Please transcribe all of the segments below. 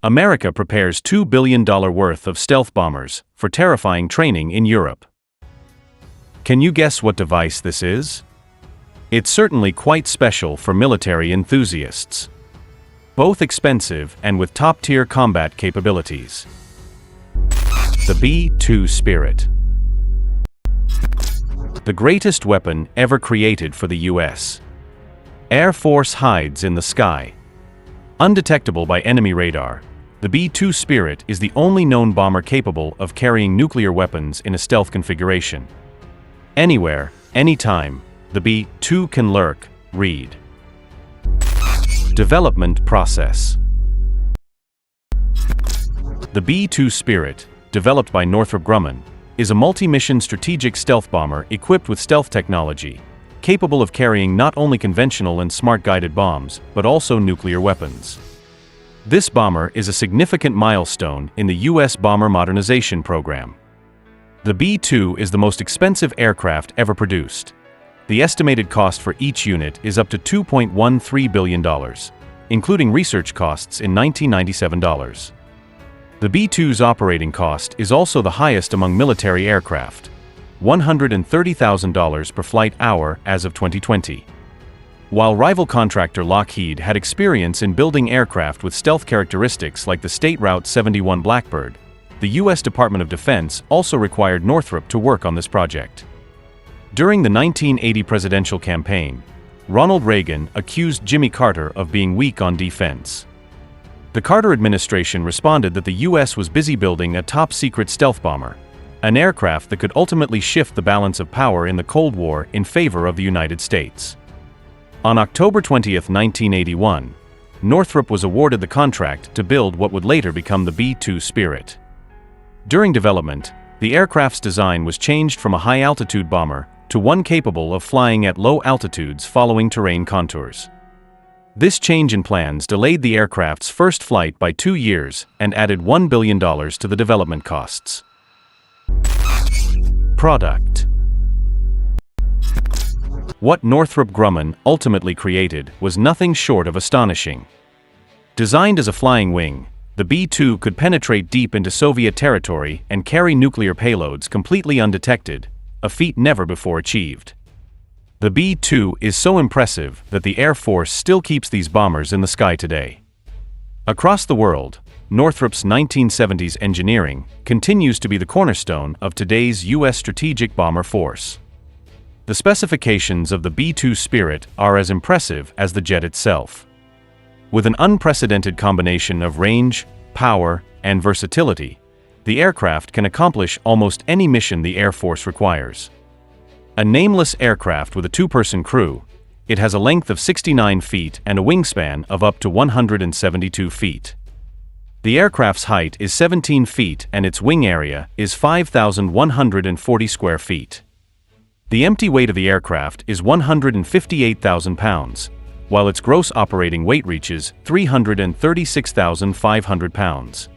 America prepares $2 billion worth of stealth bombers for terrifying training in Europe. Can you guess what device this is? It's certainly quite special for military enthusiasts. Both expensive and with top-tier combat capabilities. The B-2 Spirit. The greatest weapon ever created for the U.S. Air Force hides in the sky. Undetectable by enemy radar, the B-2 Spirit is the only known bomber capable of carrying nuclear weapons in a stealth configuration. Anywhere, anytime, the B-2 can lurk, read. Development process. The B-2 Spirit, developed by Northrop Grumman, is a multi-mission strategic stealth bomber equipped with stealth technology, capable of carrying not only conventional and smart guided bombs, but also nuclear weapons. This bomber is a significant milestone in the U.S. bomber modernization program. The B-2 is the most expensive aircraft ever produced. The estimated cost for each unit is up to $2.13 billion, including research costs in $1997. The B-2's operating cost is also the highest among military aircraft, $130,000 per flight hour as of 2020. While rival contractor Lockheed had experience in building aircraft with stealth characteristics like the State Route 71 Blackbird, the U.S. Department of Defense also required Northrop to work on this project. During the 1980 presidential campaign, Ronald Reagan accused Jimmy Carter of being weak on defense. The Carter administration responded that the U.S. was busy building a top-secret stealth bomber, an aircraft that could ultimately shift the balance of power in the Cold War in favor of the United States. On October 20, 1981, Northrop was awarded the contract to build what would later become the B-2 Spirit. During development, the aircraft's design was changed from a high-altitude bomber to one capable of flying at low altitudes following terrain contours. This change in plans delayed the aircraft's first flight by 2 years and added $1 billion to the development costs. Product. What Northrop Grumman ultimately created was nothing short of astonishing. Designed as a flying wing, the B-2 could penetrate deep into Soviet territory and carry nuclear payloads completely undetected, a feat never before achieved. The B-2 is so impressive that the Air Force still keeps these bombers in the sky today. Across the world, Northrop's 1970s engineering continues to be the cornerstone of today's U.S. strategic bomber force. The specifications of the B-2 Spirit are as impressive as the jet itself. With an unprecedented combination of range, power, and versatility, the aircraft can accomplish almost any mission the Air Force requires. A nameless aircraft with a two-person crew, it has a length of 69 feet and a wingspan of up to 172 feet. The aircraft's height is 17 feet and its wing area is 5,140 square feet. The empty weight of the aircraft is 158,000 pounds, while its gross operating weight reaches 336,500 pounds.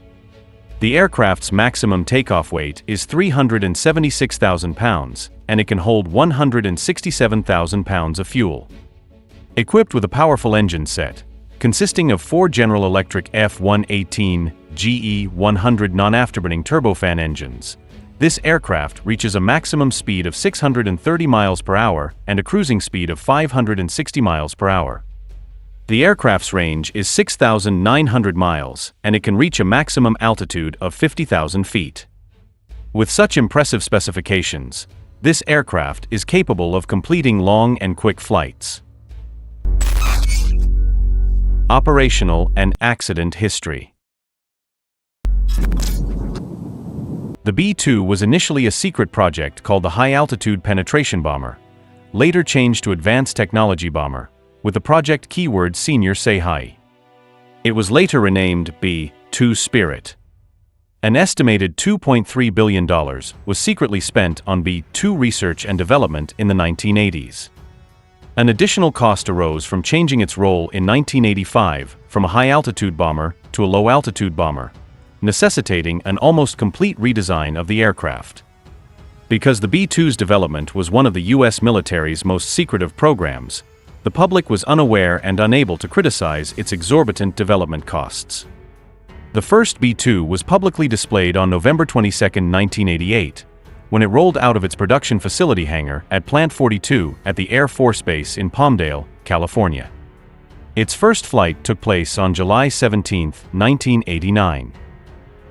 The aircraft's maximum takeoff weight is 376,000 pounds, and it can hold 167,000 pounds of fuel. Equipped with a powerful engine set, consisting of 4 General Electric F-118 GE100 non-afterburning turbofan engines, this aircraft reaches a maximum speed of 630 miles per hour and a cruising speed of 560 miles per hour. The aircraft's range is 6,900 miles, and it can reach a maximum altitude of 50,000 feet. With such impressive specifications, this aircraft is capable of completing long and quick flights. Operational and accident history. The B-2 was initially a secret project called the High Altitude Penetration Bomber, later changed to Advanced Technology Bomber, with the project keyword Senior Say Hi. It was later renamed B-2 Spirit. An estimated $2.3 billion was secretly spent on B-2 research and development in the 1980s. An additional cost arose from changing its role in 1985 from a high-altitude bomber to a low-altitude bomber, necessitating an almost complete redesign of the aircraft. Because the B-2's development was one of the U.S. military's most secretive programs, the public was unaware and unable to criticize its exorbitant development costs. The first B-2 was publicly displayed on November 22, 1988, when it rolled out of its production facility hangar at Plant 42 at the Air Force Base in Palmdale, California. Its first flight took place on July 17, 1989.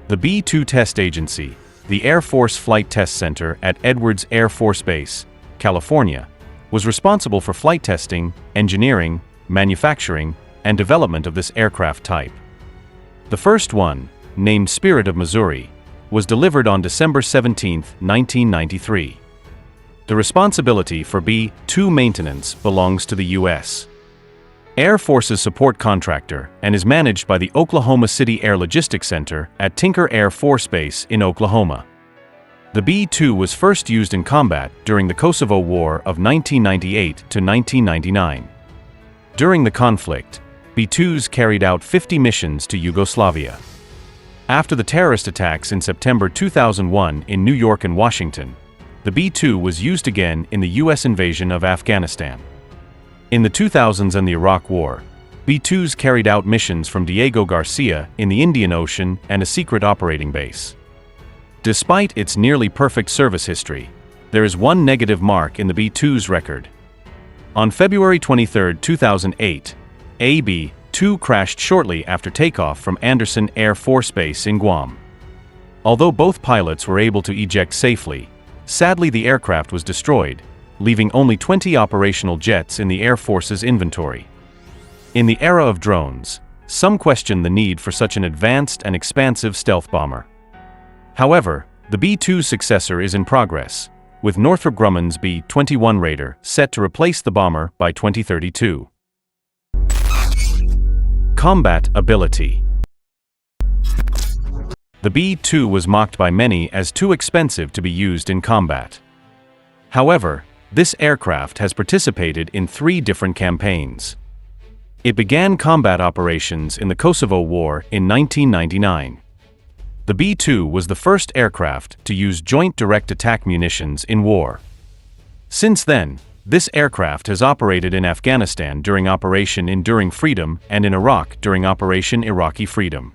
The B-2 Test Agency, the Air Force Flight Test Center at Edwards Air Force Base, California, was responsible for flight testing, engineering, manufacturing, and development of this aircraft type. The first one, named Spirit of Missouri, was delivered on December 17, 1993. The responsibility for B-2 maintenance belongs to the U.S. Air Force's support contractor and is managed by the Oklahoma City Air Logistics Center at Tinker Air Force Base in Oklahoma. The B-2 was first used in combat during the Kosovo War of 1998 to 1999. During the conflict, B-2s carried out 50 missions to Yugoslavia. After the terrorist attacks in September 2001 in New York and Washington, the B-2 was used again in the U.S. invasion of Afghanistan. In the 2000s and the Iraq War, B-2s carried out missions from Diego Garcia in the Indian Ocean and a secret operating base. Despite its nearly perfect service history, there is one negative mark in the B-2's record. On February 23, 2008, a B-2 crashed shortly after takeoff from Andersen Air Force Base in Guam. Although both pilots were able to eject safely, sadly the aircraft was destroyed, leaving only 20 operational jets in the Air Force's inventory. In the era of drones, some question the need for such an advanced and expansive stealth bomber. However, the B-2's successor is in progress, with Northrop Grumman's B-21 Raider set to replace the bomber by 2032. Combat ability. The B-2 was mocked by many as too expensive to be used in combat. However, this aircraft has participated in 3 different campaigns. It began combat operations in the Kosovo War in 1999. The B-2 was the first aircraft to use joint direct attack munitions in war. Since then, this aircraft has operated in Afghanistan during Operation Enduring Freedom and in Iraq during Operation Iraqi Freedom.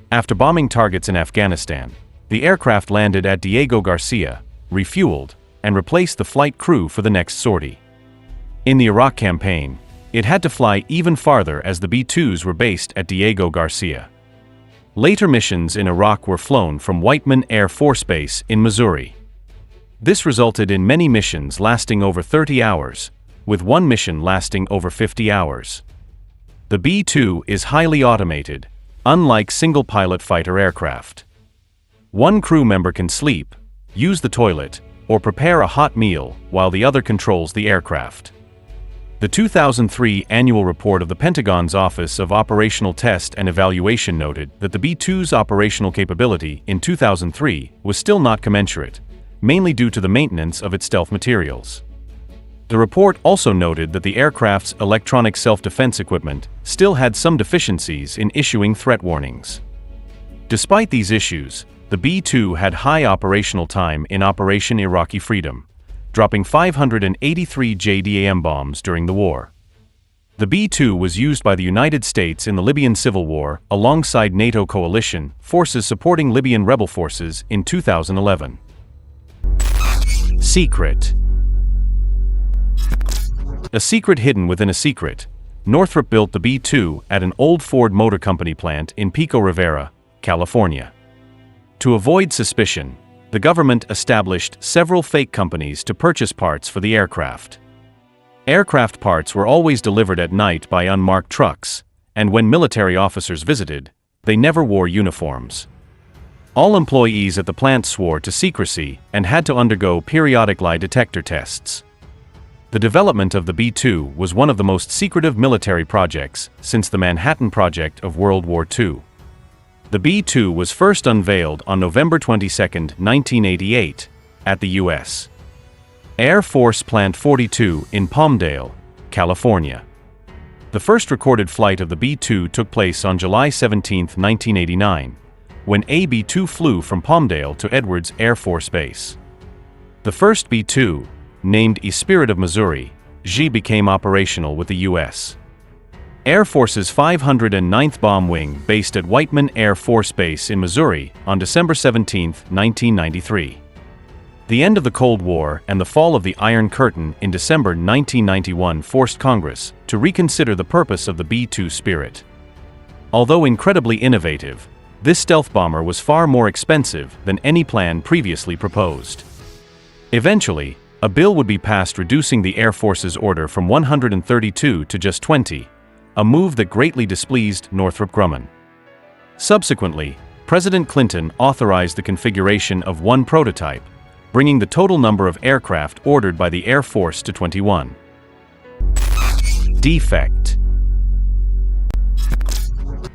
After bombing targets in Afghanistan, the aircraft landed at Diego Garcia, refueled, and replaced the flight crew for the next sortie. In the Iraq campaign, it had to fly even farther as the B-2s were based at Diego Garcia. Later missions in Iraq were flown from Whiteman Air Force Base in Missouri. This resulted in many missions lasting over 30 hours, with one mission lasting over 50 hours. The B-2 is highly automated, unlike single-pilot fighter aircraft. One crew member can sleep, use the toilet, or prepare a hot meal while the other controls the aircraft. The 2003 annual report of the Pentagon's Office of Operational Test and Evaluation noted that the B-2's operational capability in 2003 was still not commensurate, mainly due to the maintenance of its stealth materials. The report also noted that the aircraft's electronic self-defense equipment still had some deficiencies in issuing threat warnings. Despite these issues, the B-2 had high operational time in Operation Iraqi Freedom, dropping 583 JDAM bombs during the war. The B-2 was used by the United States in the Libyan Civil War alongside NATO coalition forces supporting Libyan rebel forces in 2011. Secret. A secret hidden within a secret, Northrop built the B-2 at an old Ford Motor Company plant in Pico Rivera, California. To avoid suspicion, the government established several fake companies to purchase parts for the aircraft. Aircraft parts were always delivered at night by unmarked trucks, and when military officers visited, they never wore uniforms. All employees at the plant swore to secrecy and had to undergo periodic lie detector tests. The development of the B-2 was one of the most secretive military projects since the Manhattan Project of World War II. The B-2 was first unveiled on November 22, 1988, at the U.S. Air Force Plant 42 in Palmdale, California. The first recorded flight of the B-2 took place on July 17, 1989, when a B-2 flew from Palmdale to Edwards Air Force Base. The first B-2, named Spirit of Missouri, became operational with the U.S. Air Force's 509th Bomb Wing based at Whiteman Air Force Base in Missouri on December 17, 1993. The end of the Cold War and the fall of the Iron Curtain in December 1991 forced Congress to reconsider the purpose of the B-2 Spirit. Although incredibly innovative, this stealth bomber was far more expensive than any plan previously proposed. Eventually, a bill would be passed reducing the Air Force's order from 132 to just 20, a move that greatly displeased Northrop Grumman. Subsequently, President Clinton authorized the configuration of one prototype, bringing the total number of aircraft ordered by the Air Force to 21. Defect.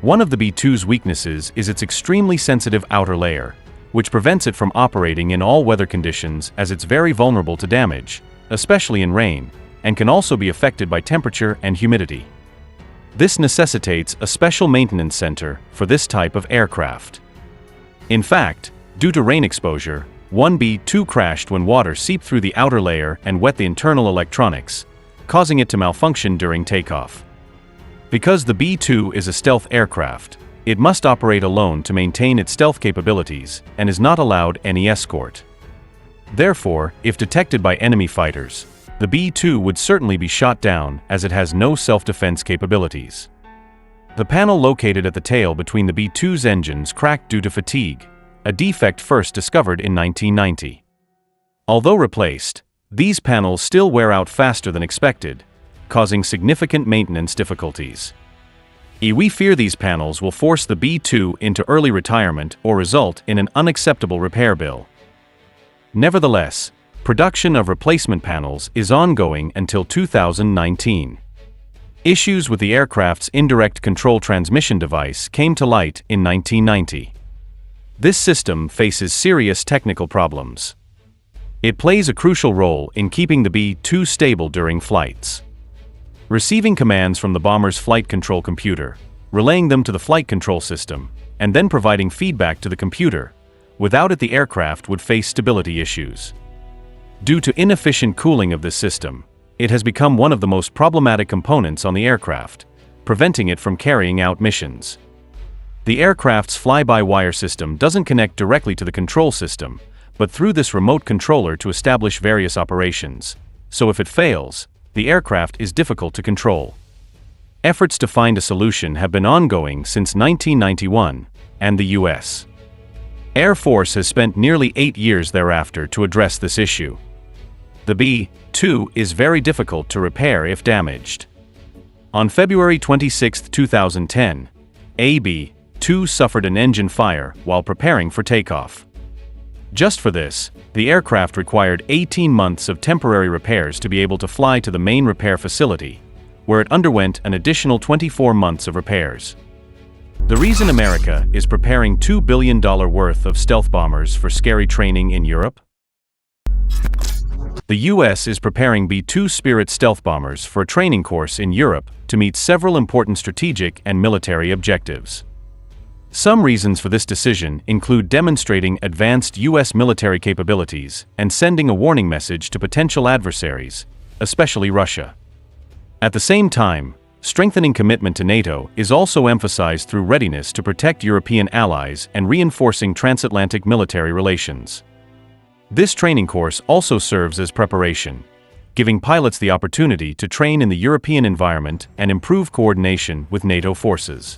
One of the B-2's weaknesses is its extremely sensitive outer layer, which prevents it from operating in all weather conditions, as it's very vulnerable to damage, especially in rain, and can also be affected by temperature and humidity. This necessitates a special maintenance center for this type of aircraft. In fact, due to rain exposure, one B-2 crashed when water seeped through the outer layer and wet the internal electronics, causing it to malfunction during takeoff. Because the B-2 is a stealth aircraft, it must operate alone to maintain its stealth capabilities and is not allowed any escort. Therefore, if detected by enemy fighters, the B-2 would certainly be shot down, as it has no self-defense capabilities. The panel located at the tail between the B-2's engines cracked due to fatigue, a defect first discovered in 1990. Although replaced, these panels still wear out faster than expected, causing significant maintenance difficulties. We fear these panels will force the B-2 into early retirement or result in an unacceptable repair bill. Nevertheless, production of replacement panels is ongoing until 2019. Issues with the aircraft's indirect control transmission device came to light in 1990. This system faces serious technical problems. It plays a crucial role in keeping the B-2 stable during flights. Receiving commands from the bomber's flight control computer, relaying them to the flight control system, and then providing feedback to the computer. Without it, the aircraft would face stability issues. Due to inefficient cooling of this system, it has become one of the most problematic components on the aircraft, preventing it from carrying out missions. The aircraft's fly-by-wire system doesn't connect directly to the control system, but through this remote controller to establish various operations, so if it fails, the aircraft is difficult to control. Efforts to find a solution have been ongoing since 1991, and the U.S. Air Force has spent nearly 8 years thereafter to address this issue. The B-2 is very difficult to repair if damaged. On February 26, 2010, a B-2 suffered an engine fire while preparing for takeoff. Just for this, the aircraft required 18 months of temporary repairs to be able to fly to the main repair facility, where it underwent an additional 24 months of repairs. The reason America is preparing $2 billion worth of stealth bombers for scary training in Europe? The U.S. is preparing B-2 Spirit stealth bombers for a training course in Europe to meet several important strategic and military objectives. Some reasons for this decision include demonstrating advanced U.S. military capabilities and sending a warning message to potential adversaries, especially Russia. At the same time, strengthening commitment to NATO is also emphasized through readiness to protect European allies and reinforcing transatlantic military relations. This training course also serves as preparation, giving pilots the opportunity to train in the European environment and improve coordination with NATO forces.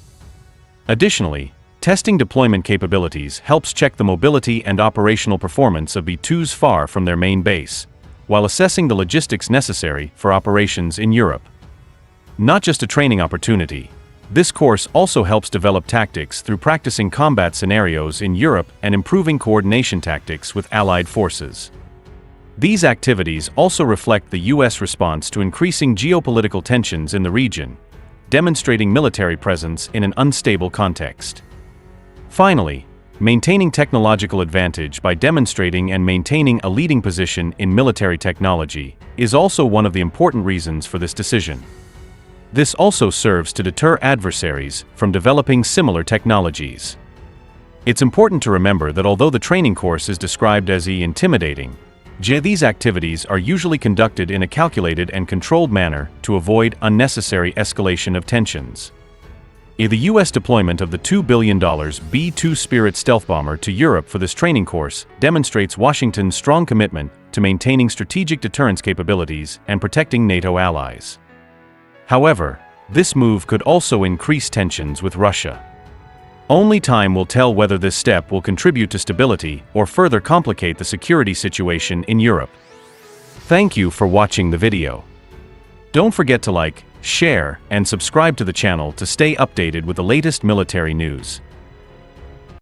Additionally, testing deployment capabilities helps check the mobility and operational performance of B-2s far from their main base, while assessing the logistics necessary for operations in Europe. Not just a training opportunity, this course also helps develop tactics through practicing combat scenarios in Europe and improving coordination tactics with allied forces. These activities also reflect the U.S. response to increasing geopolitical tensions in the region, demonstrating military presence in an unstable context. Finally, maintaining technological advantage by demonstrating and maintaining a leading position in military technology is also one of the important reasons for this decision. This also serves to deter adversaries from developing similar technologies. It's important to remember that although the training course is described as intimidating, These activities are usually conducted in a calculated and controlled manner to avoid unnecessary escalation of tensions. The U.S. deployment of the $2 billion B-2 Spirit stealth bomber to Europe for this training course demonstrates Washington's strong commitment to maintaining strategic deterrence capabilities and protecting NATO allies. However, this move could also increase tensions with Russia. Only time will tell whether this step will contribute to stability or further complicate the security situation in Europe. Thank you for watching the video. Don't forget to like, share, and subscribe to the channel to stay updated with the latest military news.